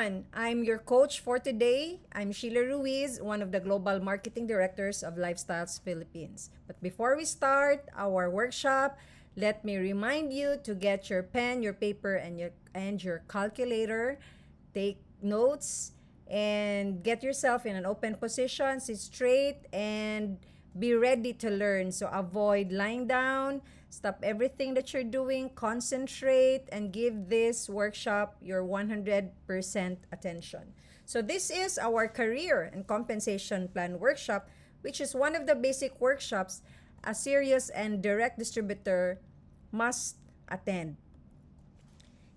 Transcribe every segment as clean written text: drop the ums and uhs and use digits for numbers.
I'm your coach for today. I'm Sheila Ruiz, one of the global marketing directors of Lifestyles Philippines. But before we start our workshop, let me remind you to get your pen, your paper, and your calculator. Take notes and get yourself in an open position, sit straight, and be ready to learn. So avoid lying down, stop everything that you're doing, concentrate, and give this workshop your 100% attention. So this is our career and compensation plan workshop, which is one of the basic workshops a serious and direct distributor must attend.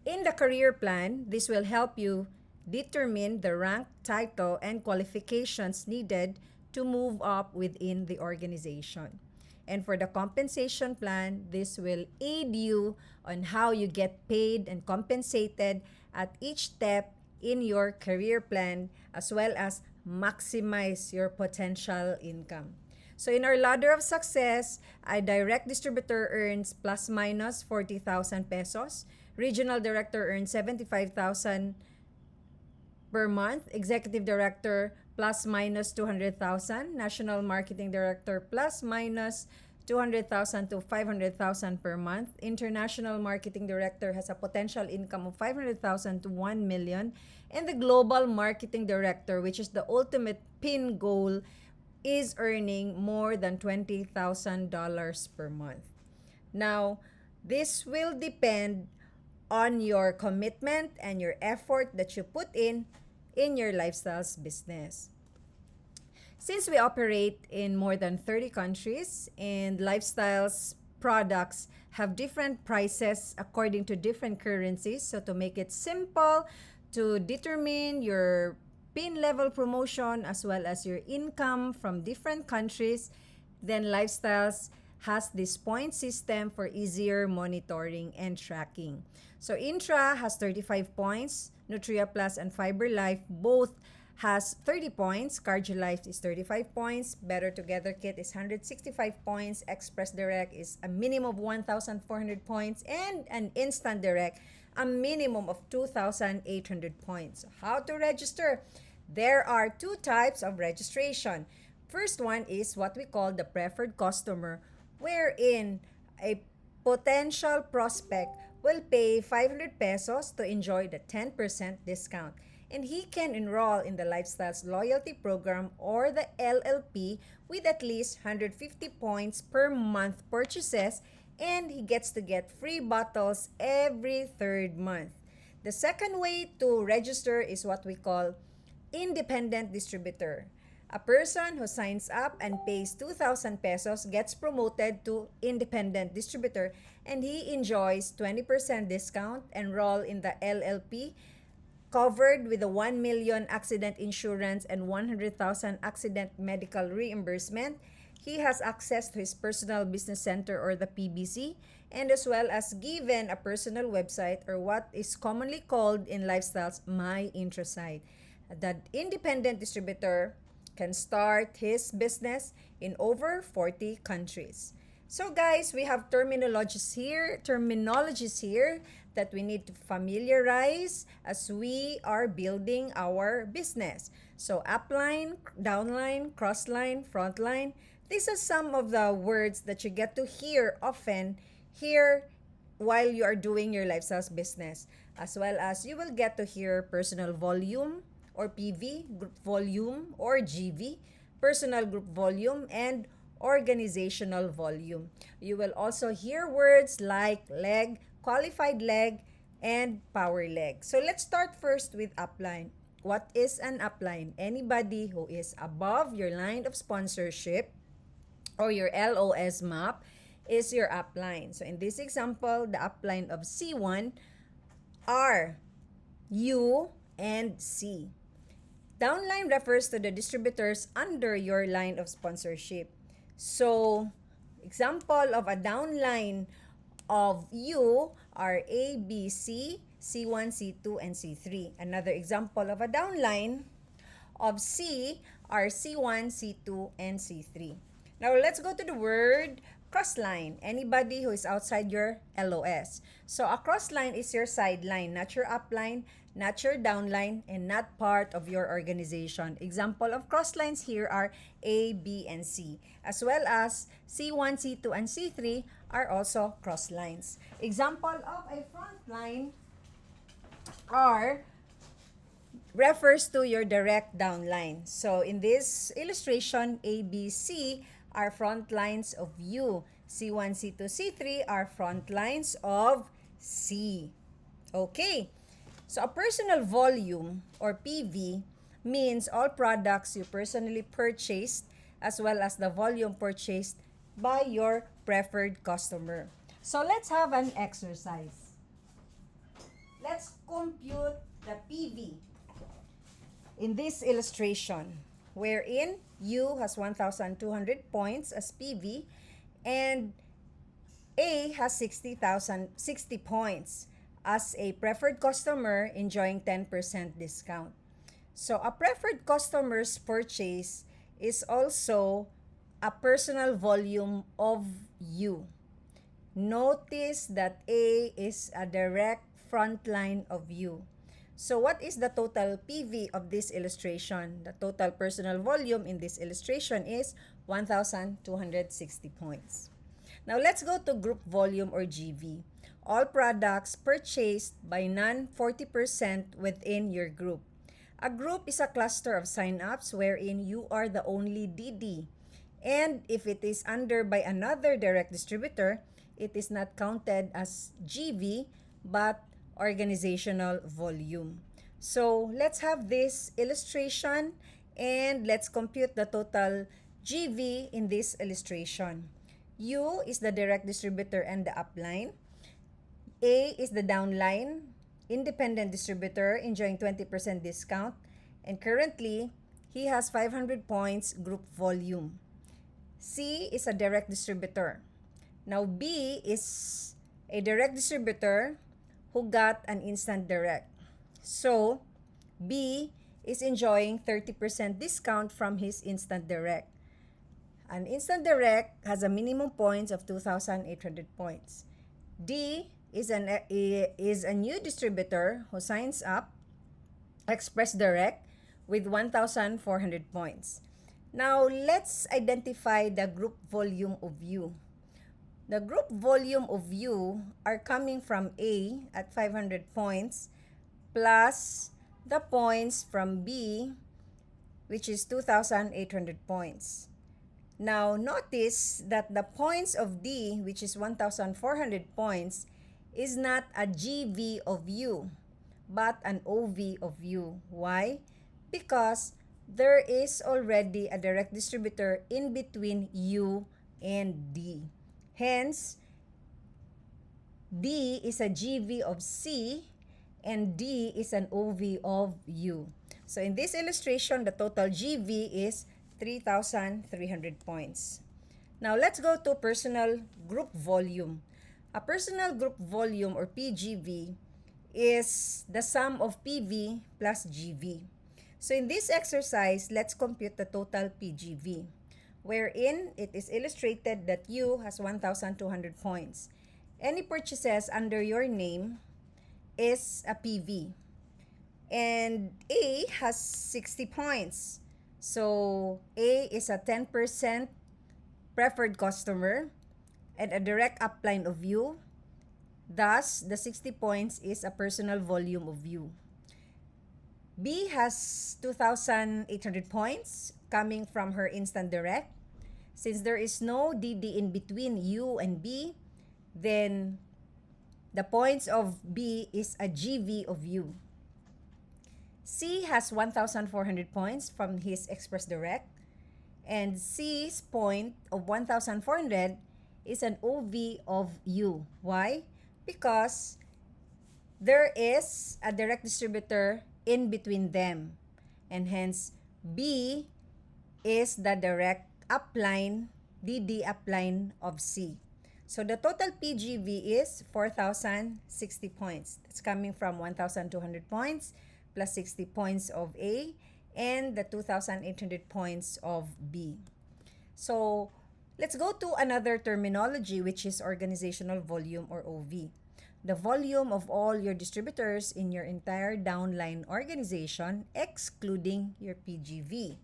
In the career plan, this will help you determine the rank, title, and qualifications needed to move up within the organization. And for the compensation plan, this will aid you on how you get paid and compensated at each step in your career plan, as well as maximize your potential income. So in our ladder of success, a direct distributor earns plus minus 40,000 pesos. Regional director earns 75,000 per month. Executive director plus minus 200,000. National marketing director plus minus 200,000 to 500,000 per month. International marketing director has a potential income of 500,000 to 1 million. And the global marketing director, which is the ultimate pin goal, is earning more than $20,000 per month. Now, this will depend on your commitment and your effort that you put in your lifestyles business. Since we operate in more than 30 countries and lifestyles products have different prices according to different currencies, so to make it simple to determine your pin level promotion as well as your income from different countries, then Lifestyles has this point system for easier monitoring and tracking. So Intra has 35 points, Nutria Plus and Fiber Life both has 30 points, Cardio Life is 35 points, Better Together Kit is 165 points, Express Direct is a minimum of 1,400 points, and an Instant Direct a minimum of 2,800 points. How to register? There are two types of registration. First one is what we call the preferred customer, wherein a potential prospect will pay 500 pesos to enjoy the 10% discount. And he can enroll in the Lifestyles Loyalty Program or the LLP with at least 150 points per month purchases, and he gets to get free bottles every third month. The second way to register is what we call independent distributor. A person who signs up and pays 2,000 pesos gets promoted to independent distributor, and he enjoys 20% discount, enroll in the LLP, covered with a 1 million accident insurance and 100,000 accident medical reimbursement. He has access to his personal business center or the PBC, and as well as given a personal website or what is commonly called in lifestyles My Intrasite. The independent distributor can start his business in over 40 countries. So guys, we have terminologies here that we need to familiarize as we are building our business. So upline, downline, crossline, frontline. These are some of the words that you get to hear often here while you are doing your lifestyles business. As well as you will get to hear personal volume or PV, group volume or GV, personal group volume, and organizational volume. You will also hear words like leg, qualified leg, and power leg. So let's start first with upline. What is an upline? Anybody who is above your line of sponsorship or your LOS map is your upline. So in this example, the upline of C1 are U and C. Downline refers to the distributors under your line of sponsorship. So, example of a downline of U are A, B, C, C1, C2, and C3. Another example of a downline of C are C1, C2, and C3. Now, let's go to the word cross line. Anybody who is outside your LOS. So a cross line is your sideline, not your upline, not your downline, and not part of your organization. Example of cross lines here are A, B, and C, as well as C1, C2, and C3 are also cross lines. Example of a front line are refers to your direct downline. So in this illustration, A, B, C are front lines of U. C1, C2, C3 are front lines of C. Okay. So a personal volume or PV means all products you personally purchased as well as the volume purchased by your preferred customer. So let's have an exercise. Let's compute the PV in this illustration, wherein U has 1,200 points as PV and A has 60 points as a preferred customer enjoying 10% discount. So a preferred customer's purchase is also a personal volume of U. Notice that A is a direct front line of U. So what is the total PV of this illustration? The total personal volume in this illustration is 1,260 points. Now let's go to group volume or GV. All products purchased by non-40% within your group. A group is a cluster of sign-ups wherein you are the only DD. And if it is under by another direct distributor, it is not counted as GV but organizational volume. So let's have this illustration and let's compute the total GV in this illustration. U is the direct distributor and the upline. A is the downline, independent distributor enjoying 20% discount, and currently he has 500 points group volume. C is a direct distributor. Now B is a direct distributor who got an instant direct. So B is enjoying 30% discount from his instant direct. An instant direct has a minimum points of 2,800 points. D is a new distributor who signs up Express Direct with 1,400 points. Now, let's identify the group volume of U. The group volume of U are coming from A at 500 points plus the points from B, which is 2,800 points. Now, notice that the points of D, which is 1,400 points, is not a GV of U, but an OV of U. Why? Because there is already a direct distributor in between U and D. Hence, D is a GV of C and D is an OV of U. So in this illustration, the total GV is 3,300 points. Now let's go to personal group volume. A personal group volume or PGV is the sum of PV plus GV. So in this exercise, let's compute the total PGV, wherein it is illustrated that U has 1,200 points. Any purchases under your name is a PV. And A has 60 points. So A is a 10% preferred customer and a direct upline of U. Thus, the 60 points is a personal volume of U. B has 2,800 points coming from her instant direct. Since there is no DD in between U and B, then the points of B is a GV of U. C has 1,400 points from his Express Direct, and C's point of 1,400 is an OV of U. Why? Because there is a direct distributor in between them, and hence B is the direct upline, DD upline of C. So the total PGV is 4,060 points. That's coming from 1,200 points plus 60 points of A and the 2,800 points of B. So Let's go to another terminology, which is organizational volume or OV. The volume of all your distributors in your entire downline organization, excluding your PGV.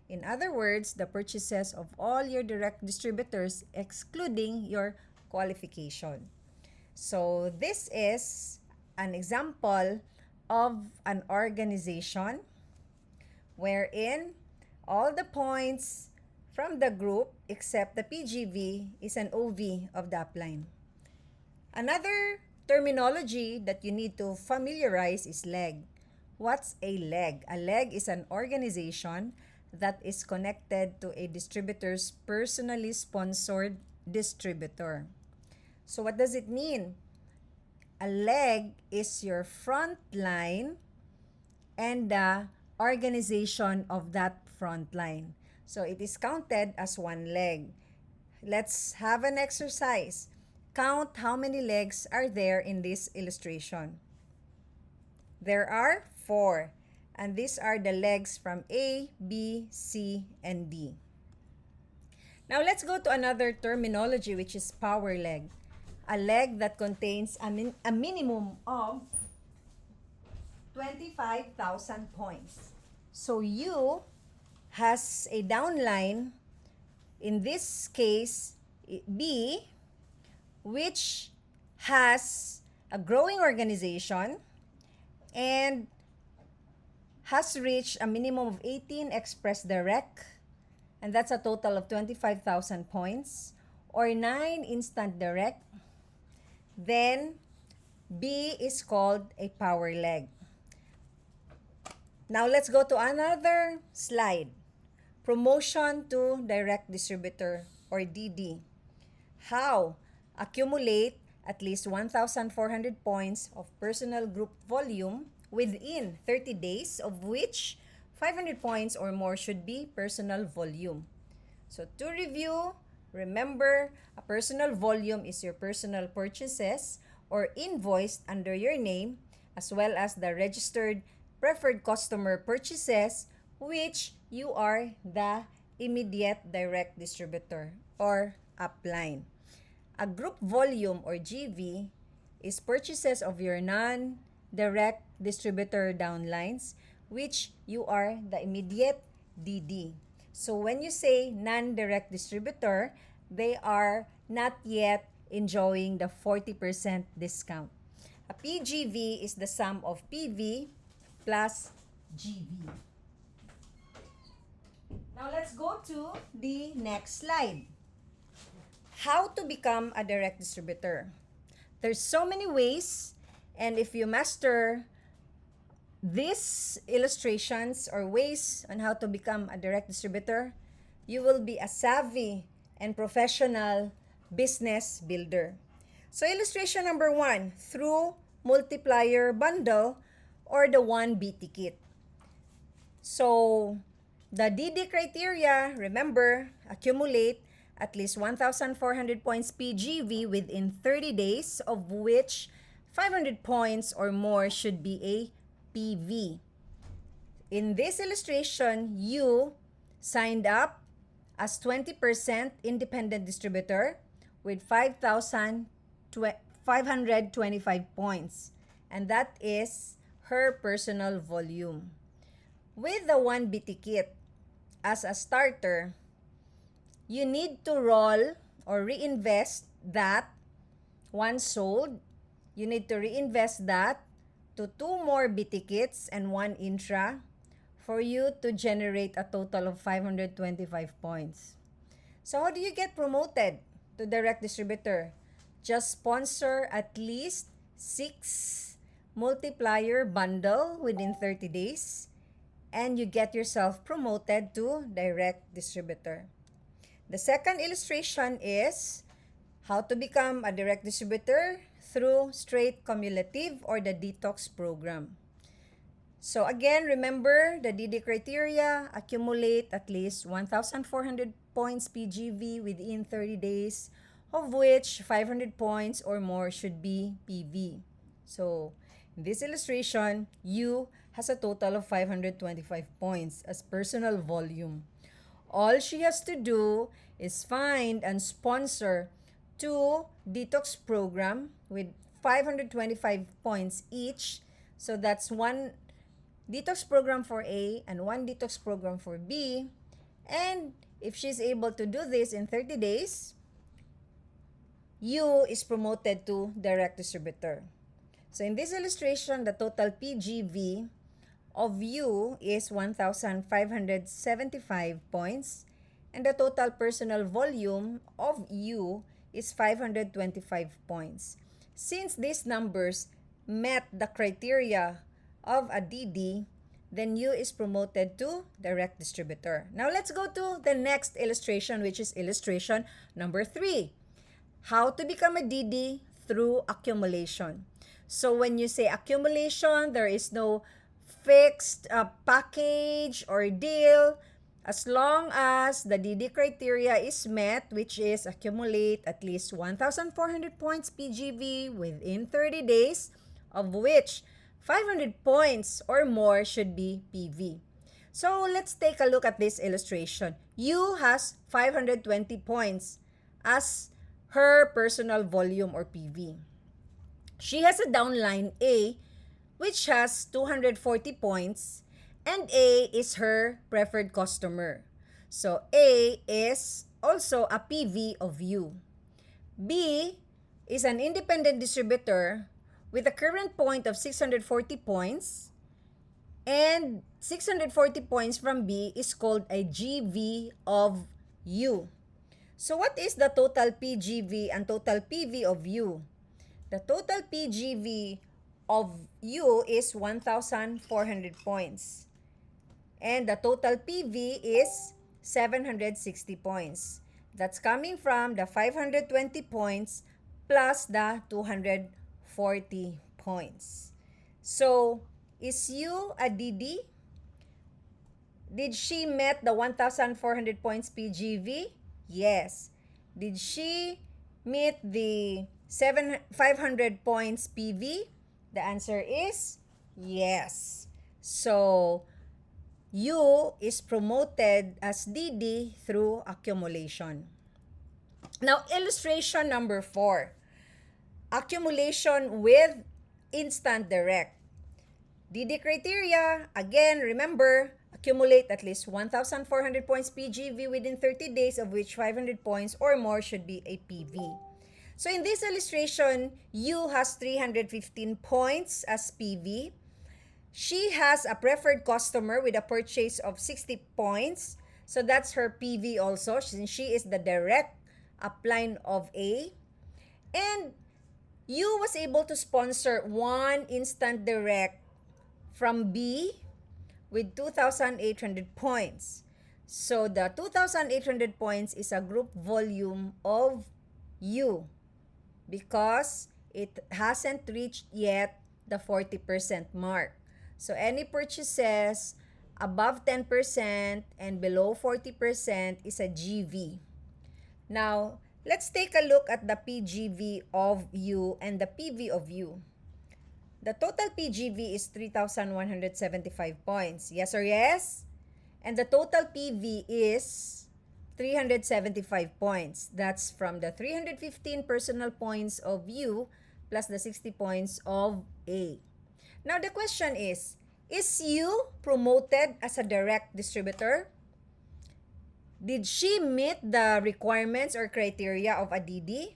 In other words, the purchases of all your direct distributors, excluding your qualification. So this is an example of an organization wherein all the points from the group except the PGV is an OV of the upline. Another terminology that you need to familiarize is leg. What's a leg? A leg is an organization that is connected to a distributor's personally sponsored distributor. So what does it mean? A leg is your front line and the organization of that front line. So it is counted as one leg. Let's have an exercise. Count how many legs are there in this illustration. There are 4. And these are the legs from A, B, C, and D. Now let's go to another terminology, which is power leg. A leg that contains a minimum of 25,000 points. So U has a downline, in this case B, which has a growing organization and has reached a minimum of 18 express direct, and that's a total of 25,000 points, or 9 instant direct. Then B is called a power leg. Now let's go to another slide. Promotion to direct distributor or DD. How? Accumulate at least 1,400 points of personal group volume within 30 days, of which 500 points or more should be personal volume. So to review, remember, a personal volume is your personal purchases or invoiced under your name, as well as the registered preferred customer purchases, which you are the immediate direct distributor or upline. A group volume or GV is purchases of your non-direct distributor downlines, which you are the immediate DD. So when you say non-direct distributor, they are not yet enjoying the 40% discount. A PGV is the sum of PV plus GV. Now let's go to the next slide. How to become a direct distributor. There's so many ways, and if you master these illustrations or ways on how to become a direct distributor, you will be a savvy and professional business builder. So illustration number 1, through multiplier bundle or the 1BT kit. So the DD criteria, remember, accumulate at least 1,400 points PGV within 30 days, of which 500 points or more should be a PV. In this illustration, you signed up as 20% independent distributor with 5,525 points, and that is her personal volume. With the 1BT kit as a starter, you need to roll or reinvest that once sold. You need to reinvest that to 2 more BT kits and 1 intra for you to generate a total of 525 points. So how do you get promoted to direct distributor? Just sponsor at least 6 multiplier bundle within 30 days and you get yourself promoted to direct distributor. The second illustration is how to become a direct distributor through straight cumulative or the detox program. So again, remember the DD criteria, accumulate at least 1,400 points PGV within 30 days, of which 500 points or more should be PV. So in this illustration, U has a total of 525 points as personal volume. All she has to do is find and sponsor two detox program with 525 points each. So that's one detox program for A and one detox program for B. And if she's able to do this in 30 days, U is promoted to direct distributor. So in this illustration, the total PGV of U is 1,575 points and the total personal volume of U is 525 points. Since these numbers met the criteria of a DD, then U is promoted to direct distributor. Now let's go to the next illustration, which is illustration number 3. How to become a DD through accumulation. So when you say accumulation, there is no fixed package or deal. As long as the DD criteria is met, which is accumulate at least 1,400 points PGV within 30 days, of which 500 points or more should be PV. So let's take a look at this illustration. U has 520 points as her personal volume or PV. She has a downline A which has 240 points and A is her preferred customer. So A is also a PV of U. B is an independent distributor with a current point of 640 points, and 640 points from B is called a GV of U. So what is the total PGV and total PV of U? The total PGV of U is 1,400 points. And the total PV is 760 points. That's coming from the 520 points plus the 240 points. So, is U a DD? Did she met the 1,400 points PGV? Yes. Did she meet the 500 points PV? The answer is yes. So, U is promoted as DD through accumulation. Now, illustration number 4. Accumulation with instant direct. DD criteria, again, remember, accumulate at least 1,400 points PGV within 30 days, of which 500 points or more should be a PV. So in this illustration, U has 315 points as PV. She has a preferred customer with a purchase of 60 points. So that's her PV also, since she is the direct upline of A. And U was able to sponsor one instant direct from B with 2,800 points. So the 2,800 points is a group volume of U because it hasn't reached yet the 40% mark. So any purchases above 10% and below 40% is a GV. Now, let's take a look at the PGV of U and the PV of U. The total PGV is 3,175 points. Yes or yes? And the total PV is 375 points. That's from the 315 personal points of U plus the 60 points of A. Now the question is U promoted as a direct distributor? Did she meet the requirements or criteria of a DD?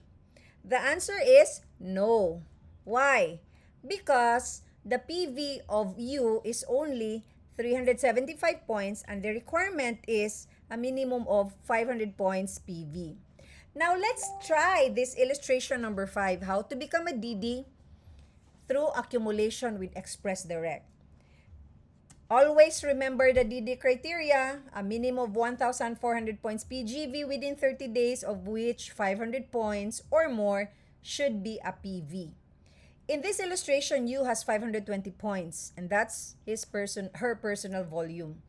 The answer is no. Why? Because the PV of U is only 375 points and the requirement is a minimum of 500 points PV. Now let's try this illustration number 5, how to become a DD through accumulation with Express Direct. Always remember the DD criteria, a minimum of 1,400 points PGV within 30 days, of which 500 points or more should be a PV. In this illustration, U has 520 points, and that's her personal volume.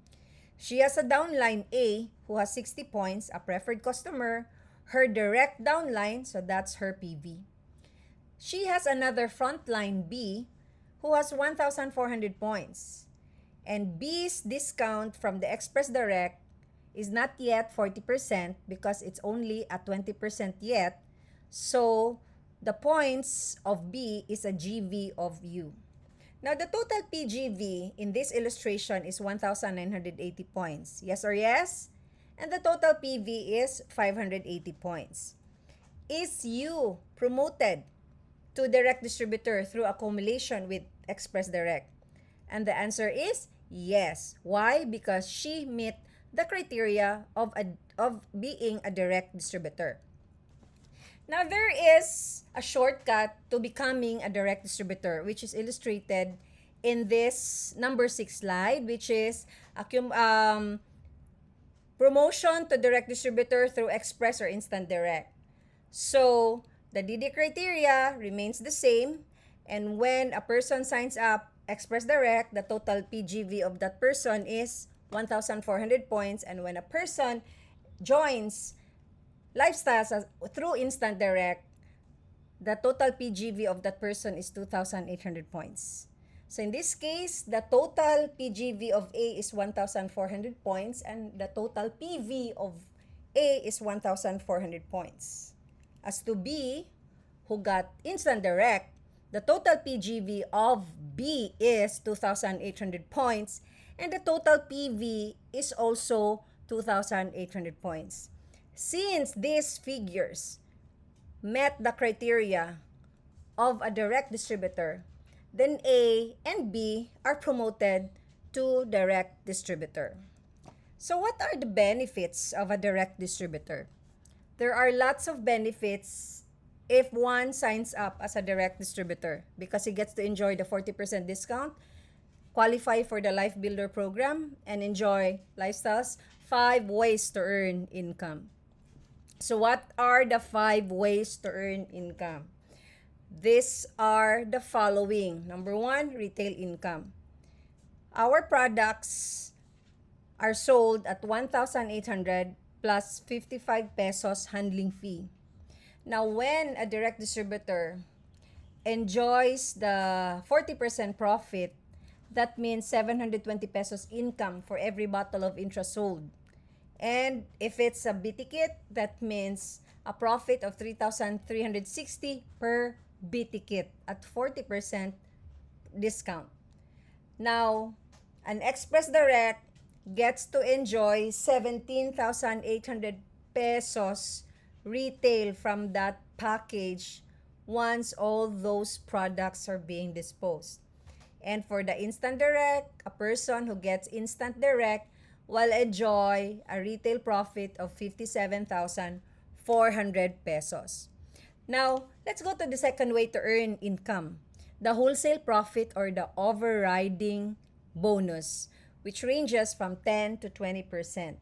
She has a downline A who has 60 points, a preferred customer, her direct downline, so that's her PV. She has another frontline B who has 1,400 points. And B's discount from the Express Direct is not yet 40% because it's only at 20% yet. So the points of B is a GV of U. Now, the total PGV in this illustration is 1,980 points. Yes or yes? And the total PV is 580 points. Is U promoted to direct distributor through accumulation with Express Direct? And the answer is yes. Why? Because she met the criteria of being a direct distributor. Now, there is a shortcut to becoming a direct distributor, which is illustrated in this number 6 slide, which is promotion to direct distributor through express or instant direct. So, the DD criteria remains the same, and when a person signs up Express Direct, the total PGV of that person is 1,400 points, and when a person joins Lifestyles through Instant Direct, the total PGV of that person is 2,800 points. So in this case, the total PGV of A is 1,400 points and the total PV of A is 1,400 points. As to B, who got Instant Direct, the total PGV of B is 2,800 points and the total PV is also 2,800 points. Since these figures met the criteria of a direct distributor, then A and B are promoted to direct distributor. So what are the benefits of a direct distributor? There are lots of benefits if one signs up as a direct distributor because he gets to enjoy the 40% discount, qualify for the Life Builder program, and enjoy Lifestyles 5 ways to earn income. So what are the 5 ways to earn income? These are the following. Number 1, retail income. Our products are sold at 1,800 plus 55 pesos handling fee. Now, when a direct distributor enjoys the 40% profit, that means 720 pesos income for every bottle of Intra sold. And if it's a B ticket, that means a profit of 3,360 per B ticket at 40% discount. Now, an Express Direct gets to enjoy 17,800 pesos retail from that package once all those products are being disposed. And for the Instant Direct, a person who gets Instant Direct will enjoy a retail profit of 57,400 pesos. Now, let's go to the second way to earn income, the wholesale profit or the overriding bonus, which ranges from 10 to 20%.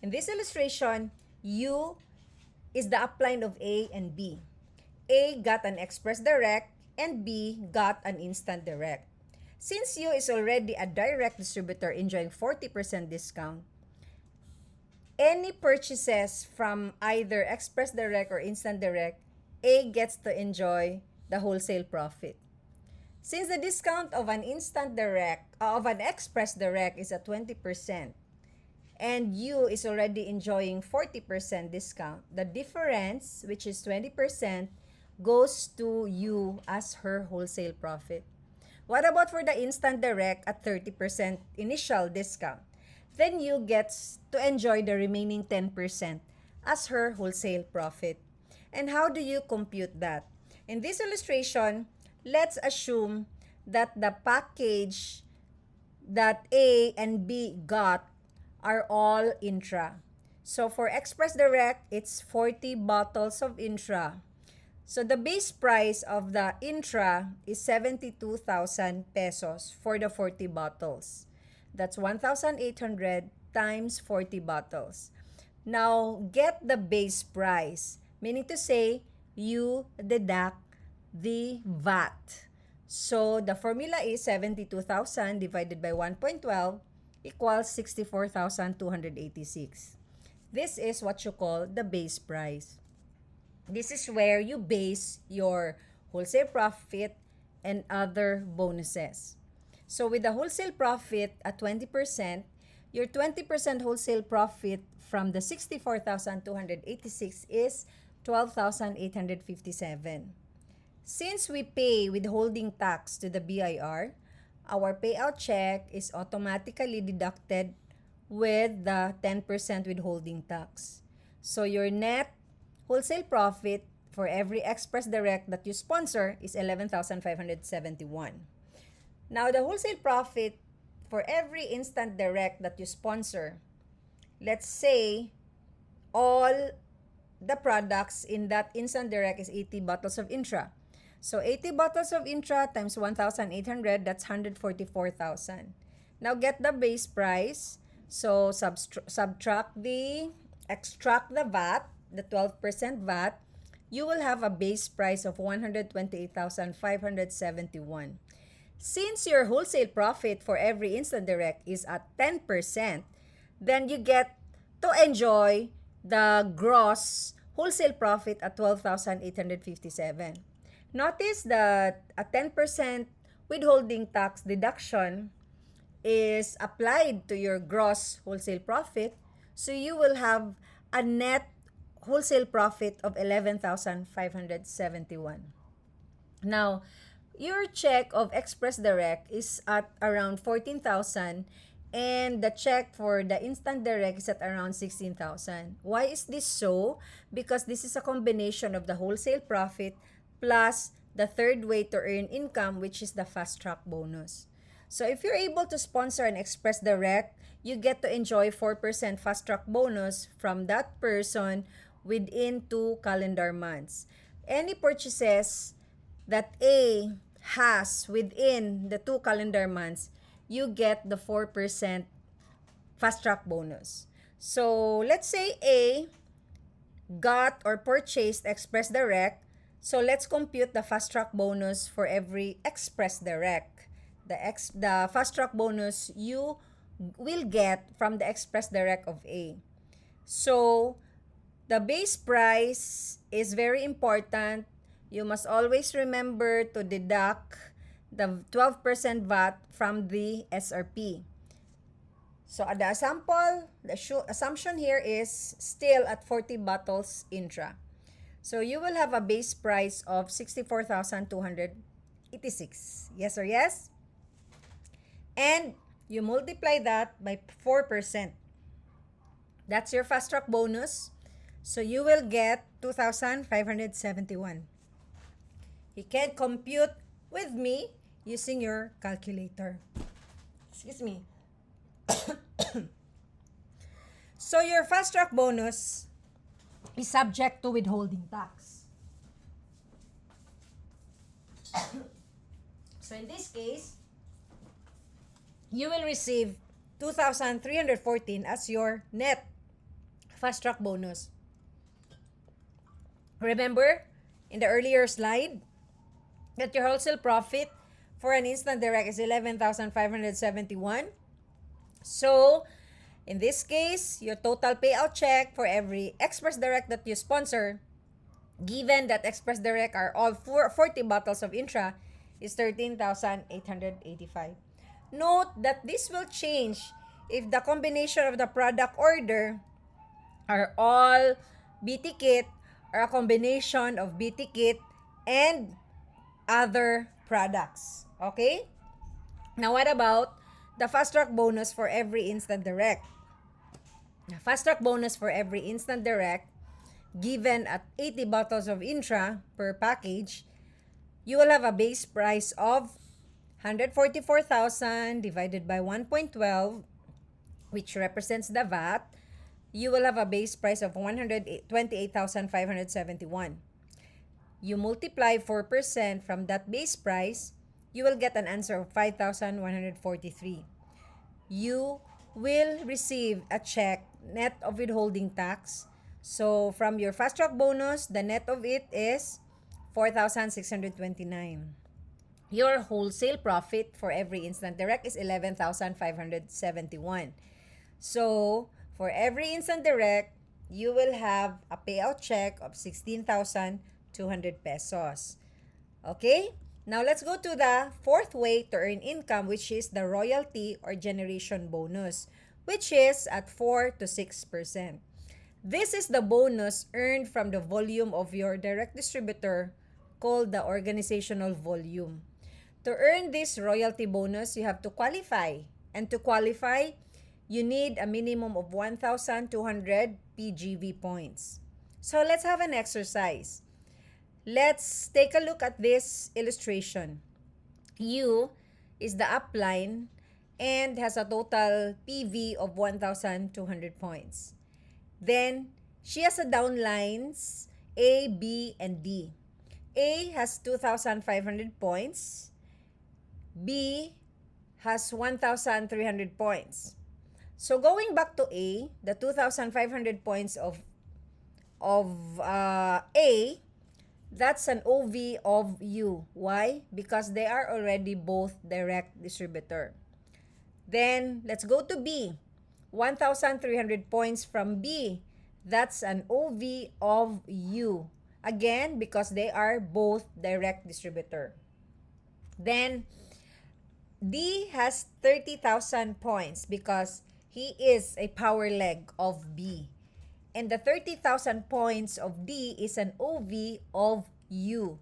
In this illustration, U is the upline of A and B. A got an Express Direct and B got an Instant Direct. Since U is already a direct distributor enjoying 40% discount, any purchases from either Express Direct or Instant Direct, A gets to enjoy the wholesale profit. Since the discount of an Express Direct is at 20% and U is already enjoying 40% discount, the difference, which is 20%, goes to U as her wholesale profit. What about for the Instant Direct at 30% initial discount? Then U gets to enjoy the remaining 10% as her wholesale profit. And how do you compute that? In this illustration, let's assume that the package that A and B got are all Intra. So for Express Direct, it's 40 bottles of Intra. So the base price of the Intra is 72,000 pesos for the 40 bottles. That's 1,800 times 40 bottles. Now, get the base price, meaning to say, you deduct the VAT. So, the formula is 72,000 divided by 1.12 equals 64,286. This is what you call the base price. This is where you base your wholesale profit and other bonuses. So with the wholesale profit at 20%, your 20% wholesale profit from the 64,286 is 12,857. Since we pay withholding tax to the BIR, our payout check is automatically deducted with the 10% withholding tax. So your net wholesale profit for every Express Direct that you sponsor is 11,571. Now, the wholesale profit for every Instant Direct that you sponsor, let's say all the products in that Instant Direct is 80 bottles of Intra. So 80 bottles of Intra times 1,800, that's 144,000. Now get the base price. So extract the VAT, the 12% VAT, you will have a base price of 128,571. Since your wholesale profit for every Instant Direct is at 10%, then you get to enjoy the gross wholesale profit at 12,857. Notice that a 10% withholding tax deduction is applied to your gross wholesale profit, so you will have a net wholesale profit of 11,571. Now, your check of Express Direct is at around 14,000 and the check for the Instant Direct is at around 16,000. Why is this so? Because this is a combination of the wholesale profit plus the third way to earn income, which is the fast track bonus. So if you're able to sponsor an Express Direct, you get to enjoy 4% fast track bonus from that person within 2 calendar months. Any purchases that A has within the 2 calendar months, you get the 4% fast track bonus. So let's say A got or purchased Express Direct. So let's compute the fast track bonus for every Express Direct. The fast track bonus you will get from the Express Direct of A. So the base price is very important. You must always remember to deduct the 12% VAT from the SRP. So the assumption here is still at 40 bottles Intra. So you will have a base price of 64,286. Yes or yes? And you multiply that by 4%. That's your fast track bonus. So you will get 2,571. You can compute with me using your calculator. Excuse me. So your fast track bonus is subject to withholding tax. So in this case, you will receive 2,314 as your net fast track bonus. Remember in the earlier slide that your wholesale profit for an Instant Direct is 11,571. So in this case, your total payout check for every Express Direct that you sponsor, given that Express Direct are all 40 bottles of Intra, is 13,885. Note that this will change if the combination of the product order are all BT kit or a combination of BT kit and other products. Okay? Now, what about the fast track bonus for every Instant Direct? The fast track bonus for every Instant Direct, given at 80 bottles of Intra per package, you will have a base price of 144,000 divided by 1.12, which represents the VAT. You will have a base price of 128,571. You multiply 4% from that base price, you will get an answer of 5,143. You will receive a check net of withholding tax. So from your fast track bonus, the net of it is 4,629. Your wholesale profit for every Instant Direct is 11,571. So for every Instant Direct, you will have a payout check of 16,200 pesos. Okay? Now, let's go to the fourth way to earn income, which is the royalty or generation bonus, which is at 4 to 6%. This is the bonus earned from the volume of your direct distributor called the organizational volume. To earn this royalty bonus, you have to qualify. And to qualify, you need a minimum of 1,200 PGV points. So let's have an exercise. Let's take a look at this illustration. U is the upline and has a total PV of 1,200 points. Then, she has a downlines A, B, and D. A has 2,500 points. B has 1,300 points. So, going back to A, the 2,500 points of A, that's an OV of U. Why? Because they are already both direct distributor. Then, let's go to B. 1,300 points from B. That's an OV of U. Again, because they are both direct distributor. Then, D has 30,000 points because he is a power leg of B. And the 30,000 points of D is an OV of U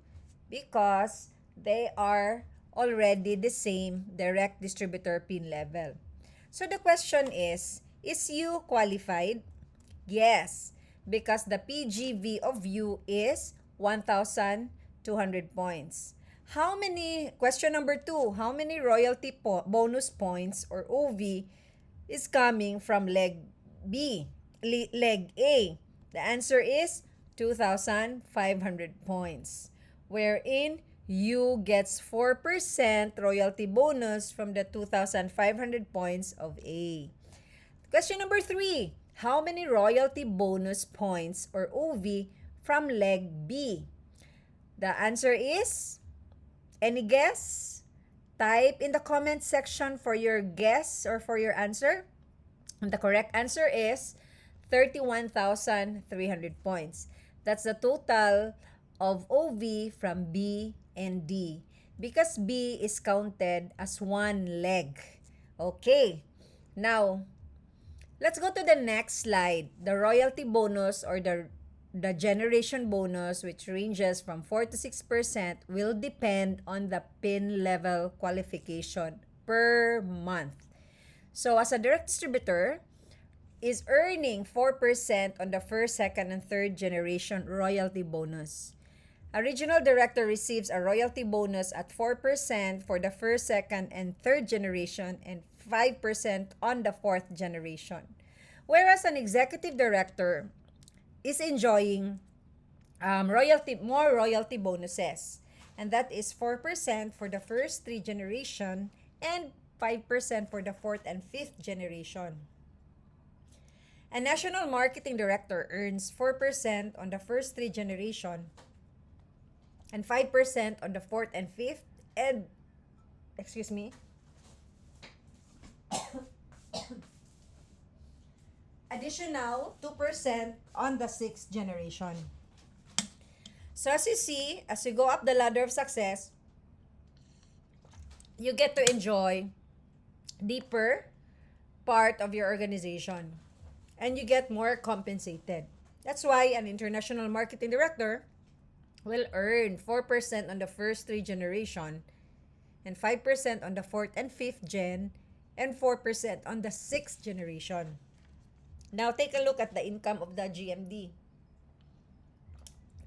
because they are already the same direct distributor pin level. So the question is U qualified? Yes, because the PGV of U is 1,200 points. Question number 2, how many royalty bonus points or OV is coming from leg B? Leg A. The answer is 2,500 points, wherein U gets 4% royalty bonus from the 2,500 points of A. Question number 3, how many royalty bonus points or OV from leg B? The answer is, any guess? Type in the comment section for your guess or for your answer. And the correct answer is 31,300 points. That's the total of OV from B and D because B is counted as one leg. Okay, now let's go to the next slide. The royalty bonus or the generation bonus, which ranges from 4 to 6%, will depend on the pin level qualification per month. So as a direct distributor, is earning 4% on the first, second, and third generation royalty bonus. A regional director receives a royalty bonus at 4% for the first, second, and third generation and 5% on the fourth generation. Whereas an executive director is enjoying more royalty bonuses. And that is 4% for the first 3 generation and 5% for the fourth and fifth generation. A national marketing director earns 4% on the first 3 generation and 5% on the fourth and fifth and additional 2% on the sixth generation. So as you see, as you go up the ladder of success, you get to enjoy deeper part of your organization. And you get more compensated. That's why an international marketing director will earn 4% on the first 3 generation and 5% on the fourth and fifth gen and 4% on the sixth generation. Now take a look at the income of the GMD.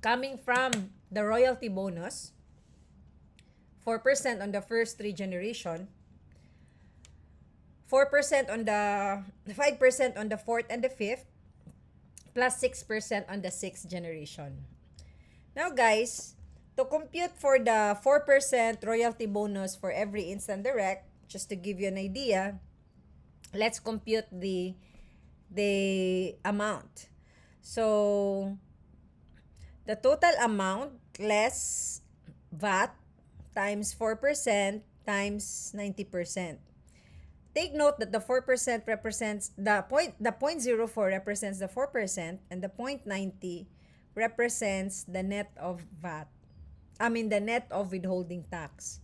Coming from the royalty bonus, 4% on the first 3 generation, 4% on the 5% on the fourth and the fifth, plus 6% on the sixth generation. Now guys, to compute for the 4% royalty bonus for every instant direct, just to give you an idea, let's compute the amount. So the total amount less VAT times 4% times 90%. Take note that the 4% represents the 0.04 represents the 4% and the 0.90 represents the net of VAT. The net of withholding tax.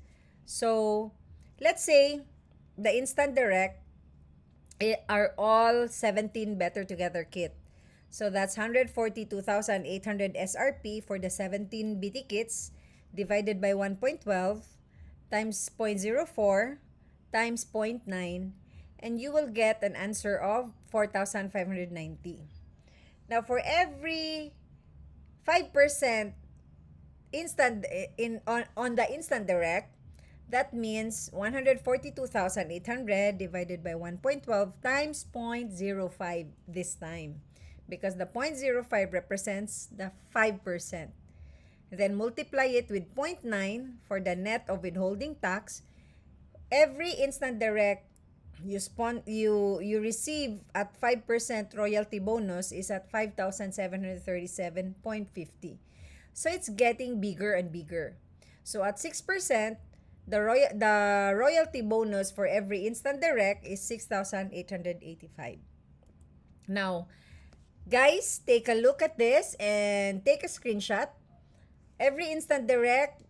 So, let's say the instant direct are all 17 Better Together kit. So that's 142,800 SRP for the 17 BT kits divided by 1.12 times zero point zero 0.04 times zero point 0.9, and you will get an answer of 4,590. Now for every 5% instant on the instant direct, that means 142,800 divided by 1.12 times zero point zero 0.05 this time, because the zero point zero 0.05 represents the 5%. Then multiply it with zero point 0.9 for the net of withholding tax. Every instant direct you receive at 5% royalty bonus is at 5,737.50. So it's getting bigger and bigger. So at 6%, the royalty bonus for every instant direct is 6,885. Now, guys, take a look at this and take a screenshot. Every instant direct,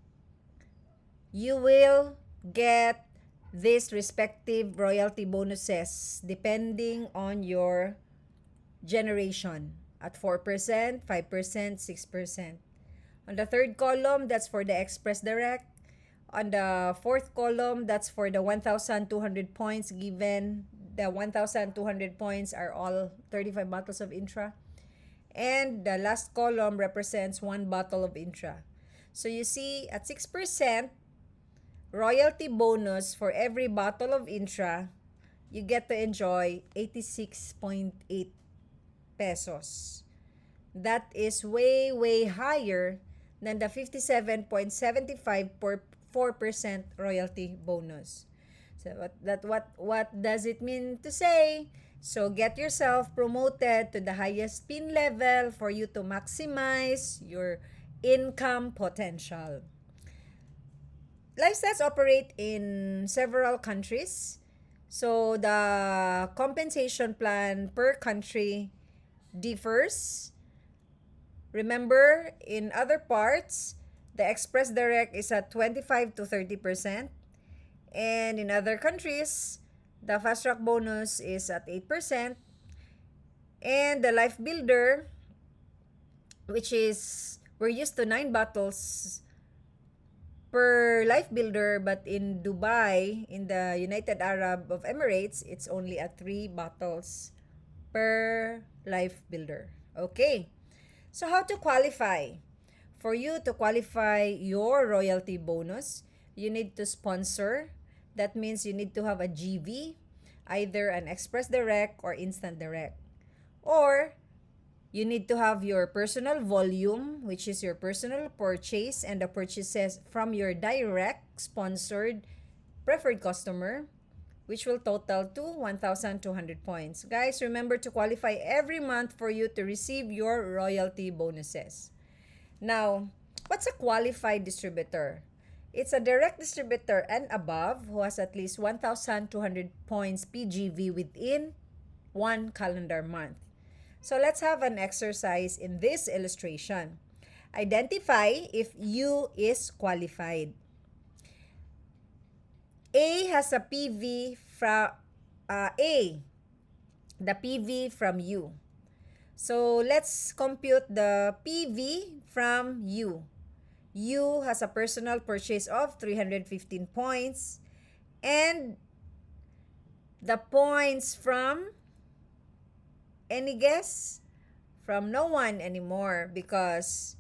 you will get these respective royalty bonuses depending on your generation at 4%, 5%, 6%. On the third column, that's for the Express Direct. On the fourth column, that's for the 1,200 points given. The 1,200 points are all 35 bottles of Intra. And the last column represents 1 bottle of Intra. So you see, at 6%, royalty bonus for every bottle of Intra, you get to enjoy 86.8 pesos. That is way, way higher than the 57.75 per 4% royalty bonus. So what does it mean to say? So get yourself promoted to the highest pin level for you to maximize your income potential. Lifestyles operate in several countries. So the compensation plan per country differs. Remember, in other parts, the Express Direct is at 25 to 30%. And in other countries, the Fast Track bonus is at 8%. And the Life Builder, which is, we're used to 9 bottles per Life Builder, but in Dubai, in the United Arab of Emirates, it's only at 3 bottles per Life Builder. Okay. So how to qualify? For you to qualify your royalty bonus, you need to sponsor. That means you need to have a GV, either an Express Direct or Instant Direct. Or you need to have your personal volume, which is your personal purchase and the purchases from your direct sponsored preferred customer, which will total to 1,200 points. Guys, remember to qualify every month for you to receive your royalty bonuses. Now, what's a qualified distributor? It's a direct distributor and above who has at least 1,200 points PGV within 1 calendar month. So let's have an exercise in this illustration. Identify if you is qualified. A has a PV from the PV from U. So let's compute the PV from U. U has a personal purchase of 315 points, and the points from, any guess? From no one anymore, because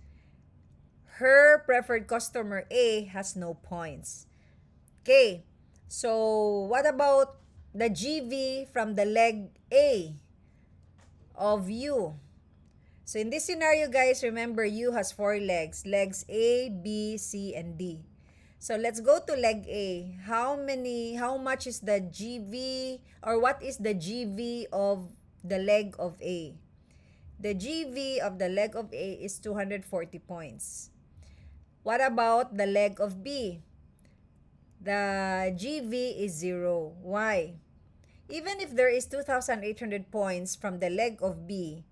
her preferred customer A has no points. Okay. So, what about the GV from the leg A of U? So, in this scenario, guys, remember U has 4 legs. Legs A, B, C, and D. So, let's go to leg A. How much is the GV, or what is the GV of the leg of A? The GV of the leg of A is 240 points. What about the leg of B? The GV is 0. Why? Even if there is 2,800 points from the leg of B,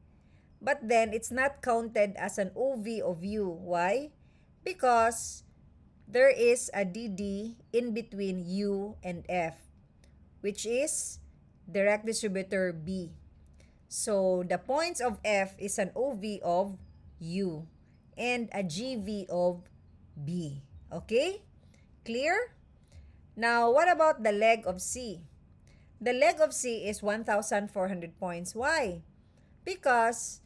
but then it's not counted as an OV of U. Why? Because there is a DD in between U and F, which is direct distributor B. So, the points of F is an OV of U and a GV of B. Okay? Clear? Now, what about the leg of C? The leg of C is 1,400 points. Why? Because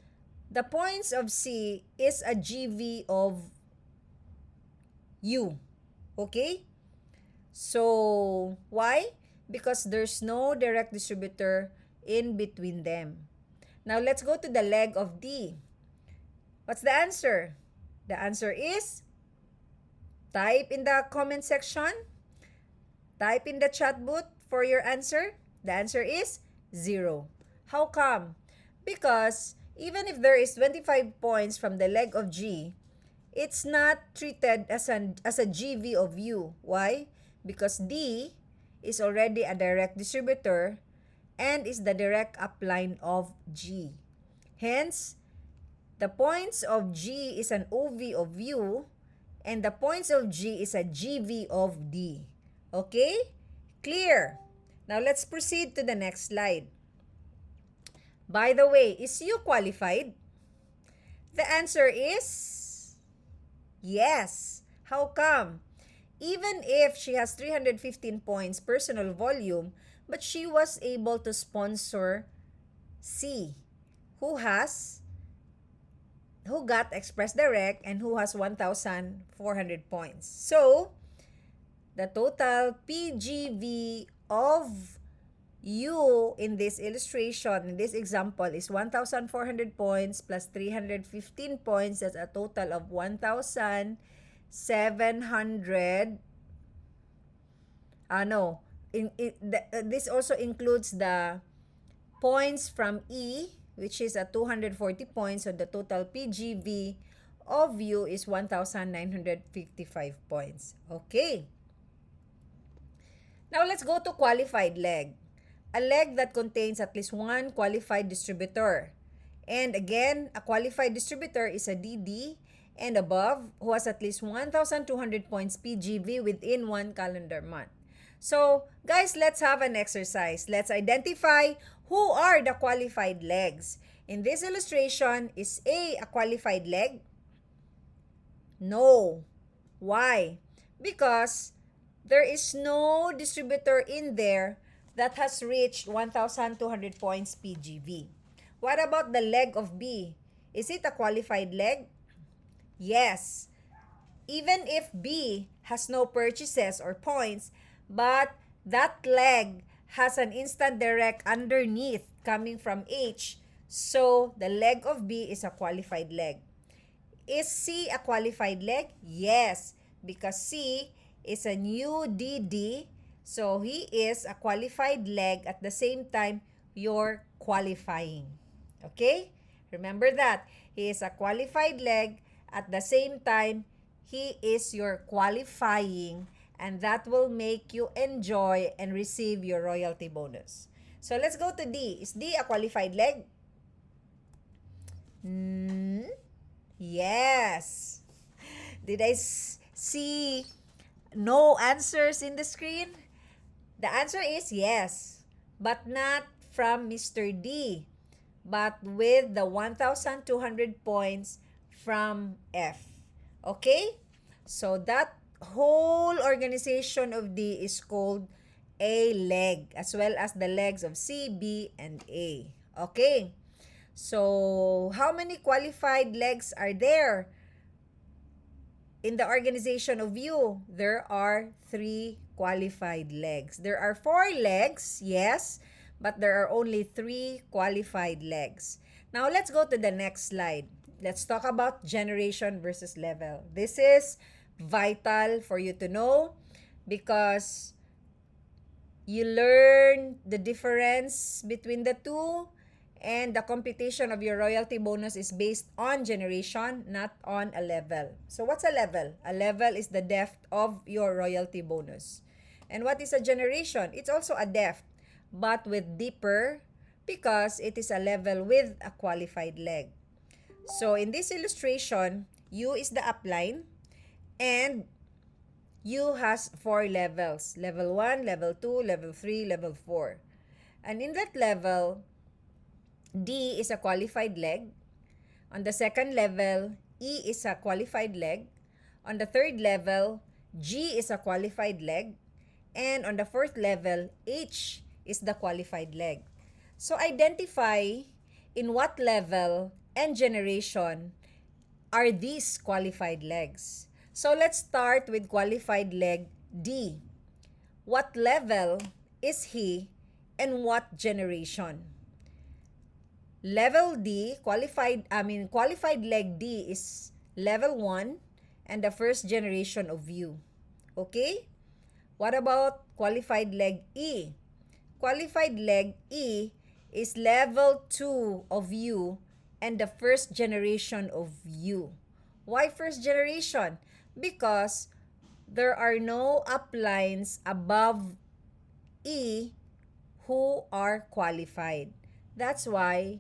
the points of C is a GV of U. Okay? So, why? Because there's no direct distributor in between them. Now, let's go to the leg of D. What's the answer? The answer is, type in the comment section, type in the chat booth for your answer. The answer is 0. How come? Because even if there is 25 points from the leg of G, it's not treated as a GV of U. Why? Because D is already a direct distributor and is the direct upline of G. Hence, the points of G is an OV of U and the points of G is a GV of D. Okay? Clear? Now, let's proceed to the next slide. By the way, is U qualified? The answer is yes. How come? Even if she has 315 points personal volume, but she was able to sponsor C, who got Express Direct and who has 1,400 points. So, the total PGV of U in this illustration, in this example, is 1,400 points plus 315 points. That's a total of 1,700. This also includes the points from E, which is a 240 points. So the total PGV of U is 1,955 points. Okay. Now let's go to qualified leg. A leg that contains at least one qualified distributor. And again, a qualified distributor is a DD and above who has at least 1,200 points PGV within one calendar month. So, guys, let's have an exercise. Let's identify who are the qualified legs. In this illustration, is A a qualified leg? No. Why? Because there is no distributor in there that has reached 1,200 points PGV. What about the leg of B? Is it a qualified leg? Yes. Even if B has no purchases or points, but that leg has an instant direct underneath coming from H, so the leg of B is a qualified leg. Is C a qualified leg? Yes, because C is a new DD, so he is a qualified leg. At the same time, you're qualifying. Okay? Remember that. He is a qualified leg. At the same time, he is your qualifying, and that will make you enjoy and receive your royalty bonus. So let's go to D. Is D a qualified leg? Yes. Did I see no answers in the screen? The answer is yes, but not from Mr. D, but with the 1,200 points from F. Okay? So that whole organization of D is called A leg, as well as the legs of C, B, and A. Okay? So, how many qualified legs are there in the organization of U? There are 3 qualified legs. There are 4 legs, yes, but there are only 3 qualified legs. Now, let's go to the next slide. Let's talk about generation versus level. This is vital for you to know because you learn the difference between the two, and the computation of your royalty bonus is based on generation, not on a level. So what's a level? A level is the depth of your royalty bonus. And what is a generation? It's also a depth, but with deeper, because it is a level with a qualified leg. So in this illustration, U is the upline, and U has 4 levels. Level 1, level 2, level 3, level 4. And in that level, D is a qualified leg. On the second level, E is a qualified leg. On the third level, G is a qualified leg. And on the fourth level, H is the qualified leg. So identify in what level and generation are these qualified legs. So let's start with qualified leg D. What level is he and what generation? Level D, qualified leg D is level 1 and the first generation of U. Okay? What about qualified leg E? Qualified leg E is level 2 of U and the first generation of U. Why first generation? Because there are no uplines above E who are qualified. That's why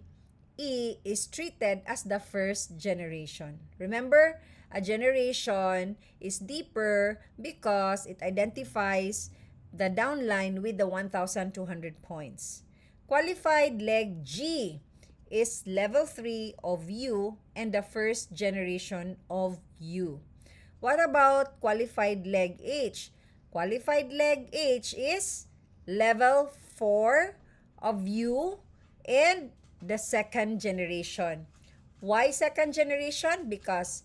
E is treated as the first generation. Remember, a generation is deeper because it identifies the downline with the 1,200 points. Qualified leg G is level 3 of U and the first generation of U. What about qualified leg H? Qualified leg H is level 4 of U and the second generation. Why second generation? Because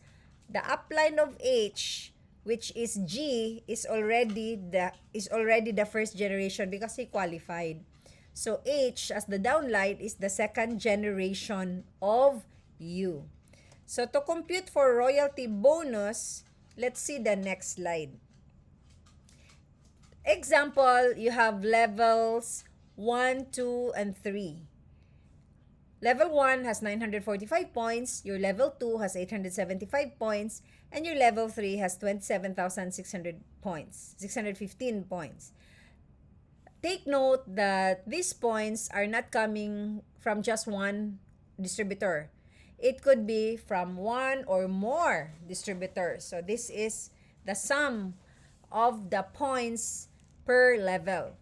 the upline of H, which is G, is already the first generation because he qualified. So H as the downline is the second generation of U. So to compute for royalty bonus, let's see the next slide. Example, you have levels 1, 2, and 3. Level 1 has 945 points, your level 2 has 875 points, and your level 3 has 27,600 points, 615 points. Take note that these points are not coming from just one distributor. It could be from one or more distributors. So this is the sum of the points per level.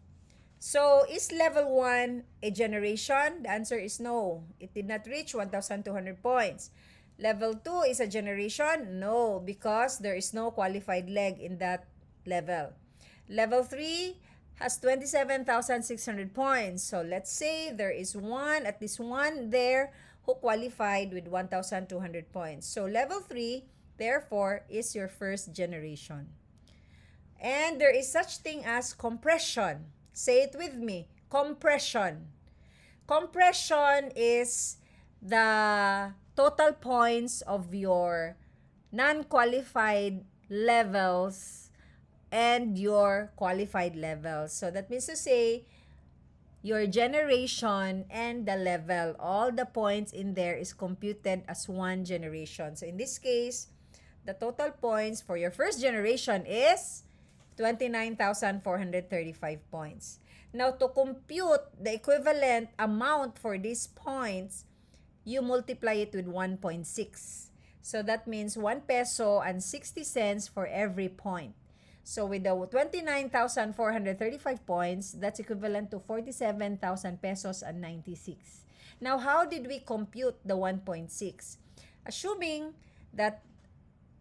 So, is level 1 a generation? The answer is no. It did not reach 1,200 points. Level 2 is a generation? No, because there is no qualified leg in that level. Level 3 has 27,600 points. So, let's say there is at least one there who qualified with 1,200 points. So, level 3, therefore, is your first generation. And there is such thing as compression. Say it with me. Compression. Compression is the total points of your non-qualified levels and your qualified levels. So that means to say, your generation and the level, all the points in there is computed as one generation. So in this case, the total points for your first generation is 29,435 points. Now, to compute the equivalent amount for these points, you multiply it with 1.6. So, that means 1 peso and 60 cents for every point. So, with the 29,435 points, that's equivalent to 47,000 pesos and 96. Now, how did we compute the 1.6? Assuming that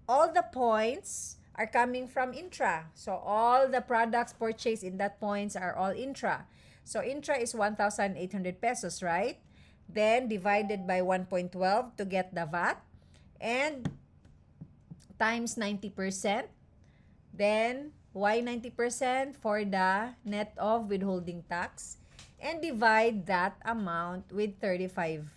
all the points are coming from intra. So, all the products purchased in that points are all intra. So, intra is 1,800 pesos, right? Then, divided by 1.12 to get the VAT. And times 90%. Then, why 90%? For the net of withholding tax. And divide that amount with 35.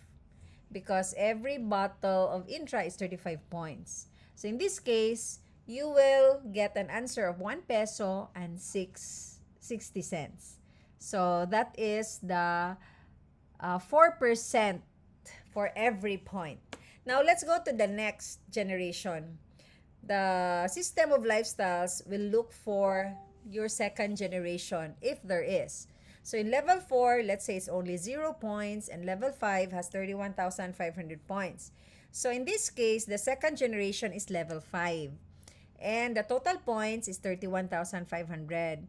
Because every bottle of intra is 35 points. So, in this case, you will get an answer of 1 peso and 60 cents. So, that is the 4% for every point. Now, let's go to the next generation. The system of lifestyles will look for your second generation, if there is. So, in level 4, let's say it's only 0 points, and level 5 has 31,500 points. So, in this case, the second generation is level 5. And the total points is 31,500.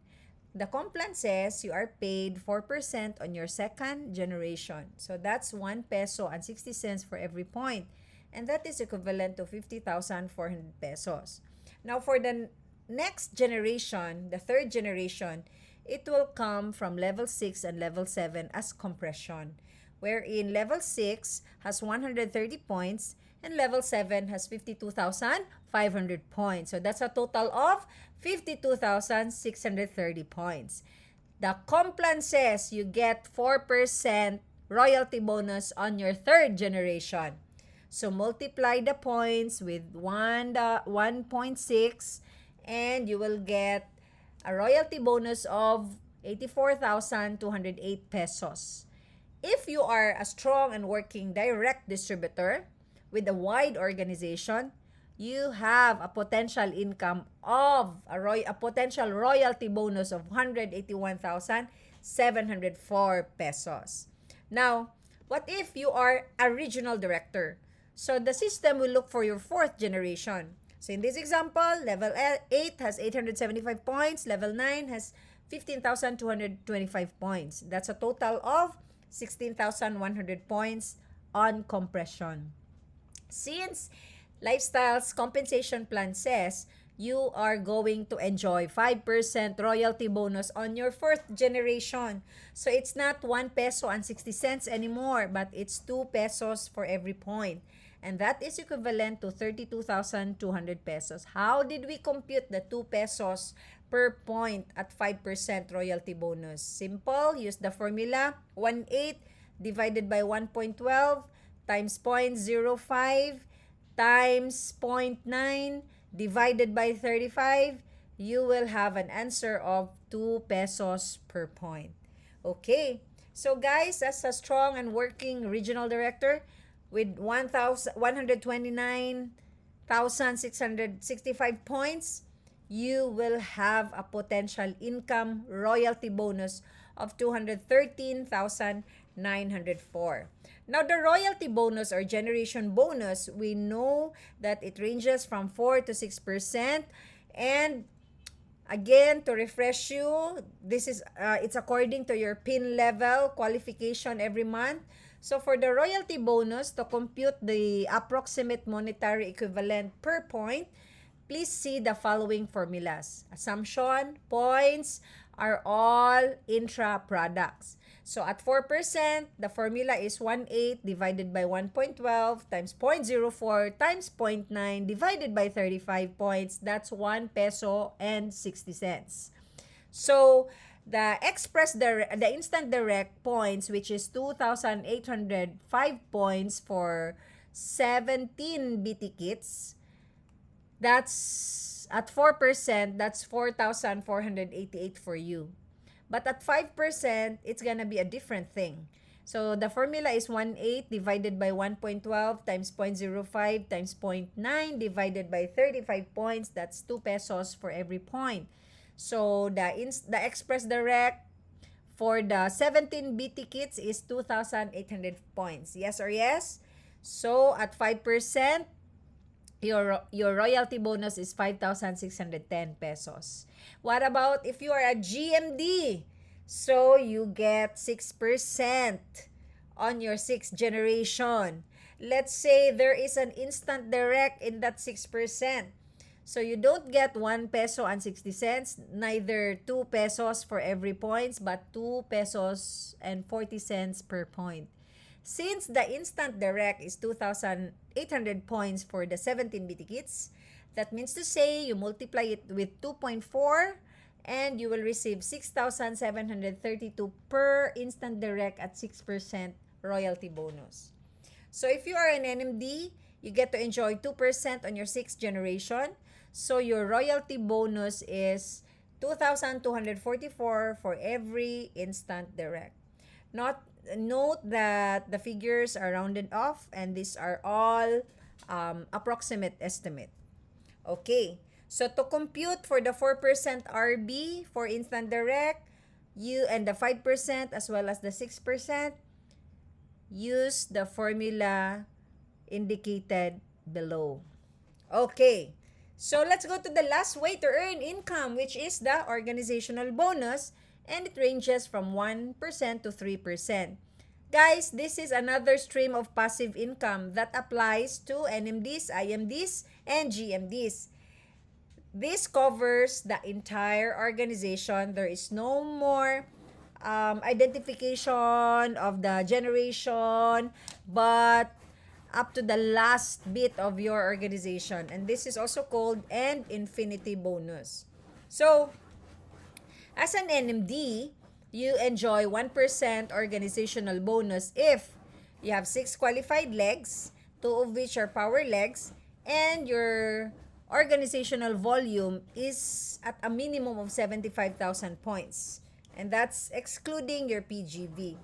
The Complan says you are paid 4% on your second generation. So that's 1 peso and 60 cents for every point. And that is equivalent to 50,400 pesos. Now for the next generation, the third generation, it will come from level 6 and level 7 as compression, wherein level 6 has 130 points and level 7 has 52,500 points. So that's a total of 52,630 points. The Complan says you get 4% royalty bonus on your third generation. So multiply the points with 1.6 and you will get a royalty bonus of 84,208 pesos. If you are a strong and working direct distributor with a wide organization, you have a potential income of a potential royalty bonus of 181,704 pesos. Now, what if you are a regional director? So the system will look for your fourth generation. So in this example, level 8 has 875 points, level 9 has 15,225 points. That's a total of 16,100 points on compression. Since Lifestyle's compensation plan says you are going to enjoy 5% royalty bonus on your fourth generation. So it's not 1 peso and 60 cents anymore, but it's 2 pesos for every point. And that is equivalent to 32,200 pesos. How did we compute the 2 pesos per point at 5% royalty bonus? Simple, use the formula 1/8 divided by 1.12 times 0.05 times 0.9 divided by 35, you will have an answer of 2 pesos per point. Okay, so guys, as a strong and working regional director with 129,665 points, you will have a potential income royalty bonus of 213,904. Now, the royalty bonus or generation bonus, we know that it ranges from 4 to 6%. And again, to refresh you, this is it's according to your PIN level qualification every month. So for the royalty bonus, to compute the approximate monetary equivalent per point, please see the following formulas. Assumption, points are all intra-products. So at 4%, the formula is 1/8 divided by 1.12 times 0.04 times 0.9 divided by 35 points. That's 1 peso and 60 cents. So the instant direct points, which is 2,805 points for 17 BT kits, that's at 4%, that's 4,488 for you. But at 5%, it's gonna be a different thing. So the formula is 1/8 divided by 1.12 times 0.05 times 0.9 divided by 35 points. That's 2 pesos for every point. So the Express Direct for the 17 BT kits is 2,800 points. Yes or yes? So at 5%, your royalty bonus is 5,610 pesos. What about if you are a GMD? So you get 6% on your 6th generation. Let's say there is an instant direct in that 6%. So you don't get 1 peso and 60 cents, neither 2 pesos for every points, but 2 pesos and 40 cents per point. Since the instant direct is 2,800 points for the 17 BT kits, that means to say you multiply it with 2.4 and you will receive 6,732 per instant direct at 6% royalty bonus. So if you are an NMD, you get to enjoy 2% on your 6th generation. So your royalty bonus is 2,244 for every instant direct. Note that the figures are rounded off and these are all approximate estimate. Okay, so to compute for the 4% RB for instant direct, you and the 5% as well as the 6%, use the formula indicated below. Okay, So let's go to the last way to earn income, which is the organizational bonus, and it ranges from 1% to 3%. Guys, this is another stream of passive income that applies to NMDs, IMDs, and GMDs. This covers the entire organization. There is no more identification of the generation, but up to the last bit of your organization. And this is also called an infinity bonus. So, as an NMD, you enjoy 1% organizational bonus if you have 6 qualified legs, 2 of which are power legs, and your organizational volume is at a minimum of 75,000 points. And that's excluding your PGV.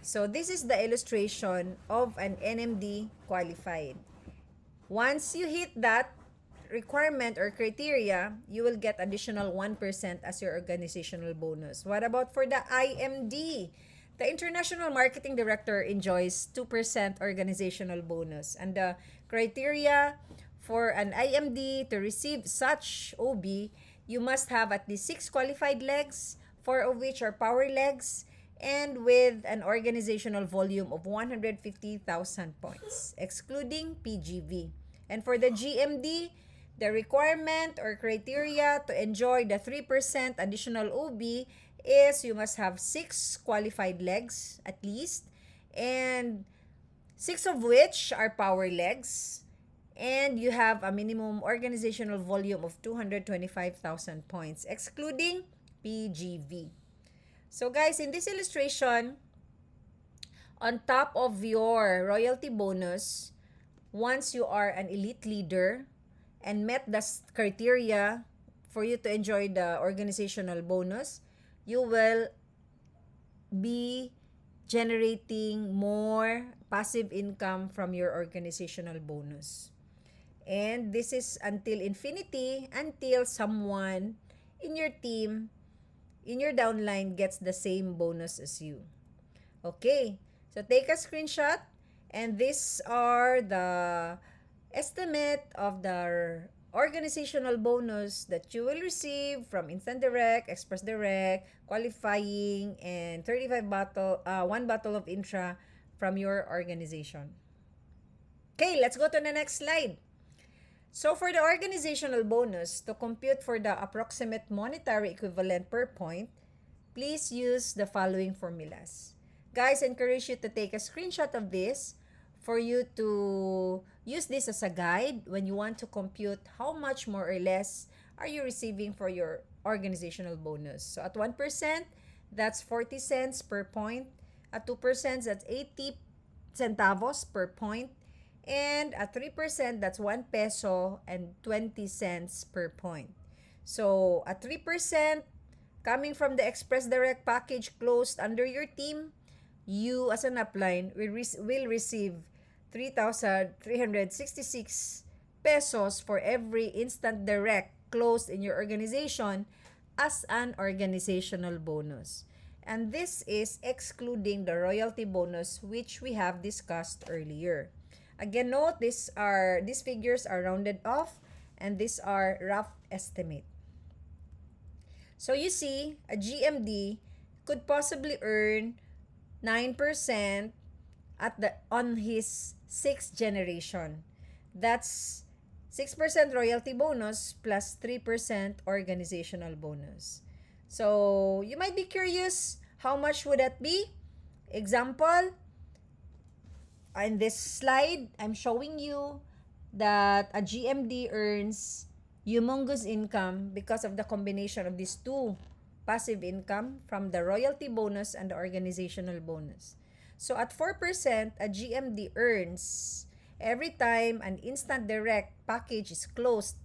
So this is the illustration of an NMD qualified. Once you hit that requirement or criteria, you will get additional 1% as your organizational bonus. What about for the IMD? The International Marketing Director enjoys 2% organizational bonus. And the criteria for an IMD to receive such OB, you must have at least 6 qualified legs, 4 of which are power legs, and with an organizational volume of 150,000 points, excluding PGV. And for the GMD, the requirement or criteria to enjoy the 3% additional OB is you must have 6 qualified legs at least, and 6 of which are power legs, and you have a minimum organizational volume of 225,000 points, excluding PGV. So guys, in this illustration, on top of your royalty bonus, once you are an elite leader and met the criteria for you to enjoy the organizational bonus, you will be generating more passive income from your organizational bonus. And this is until infinity, until someone in your team, in your downline, gets the same bonus as you. Okay, so take a screenshot, and these are the estimate of the organizational bonus that you will receive from Instant Direct, Express Direct, qualifying, and 1 bottle of Intra from your organization. Okay, let's go to the next slide. So for the organizational bonus, to compute for the approximate monetary equivalent per point, please use the following formulas. Guys, I encourage you to take a screenshot of this for you to use this as a guide when you want to compute how much more or less are you receiving for your organizational bonus. So at 1%, that's 40 cents per point. At 2%, that's 80 centavos per point. And at 3%, that's 1 peso and 20 cents per point. So at 3%, coming from the Express Direct package closed under your team, you as an upline will receive 3,366 pesos for every Instant Direct closed in your organization as an organizational bonus. And this is excluding the royalty bonus, which we have discussed earlier. Again, note these figures are rounded off, and these are rough estimate. So you see, a GMD could possibly earn 9% on his 6th generation. That's 6% royalty bonus plus 3% organizational bonus. So you might be curious, how much would that be? Example, in this slide, I'm showing you that a GMD earns humongous income because of the combination of these two passive income from the royalty bonus and the organizational bonus. So at 4%, a GMD earns every time an Instant Direct package is closed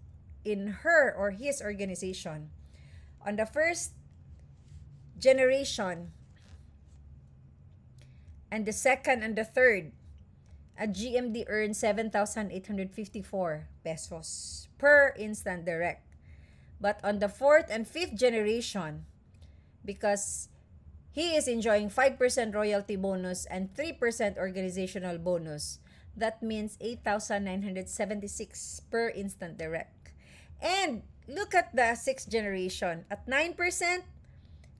in her or his organization. On the first generation and the second and the third, a GMD earns 7,854 pesos per Instant Direct. But on the 4th and 5th generation, because he is enjoying 5% royalty bonus and 3% organizational bonus, that means 8,976 per Instant Direct. And look at the sixth generation. At 9%,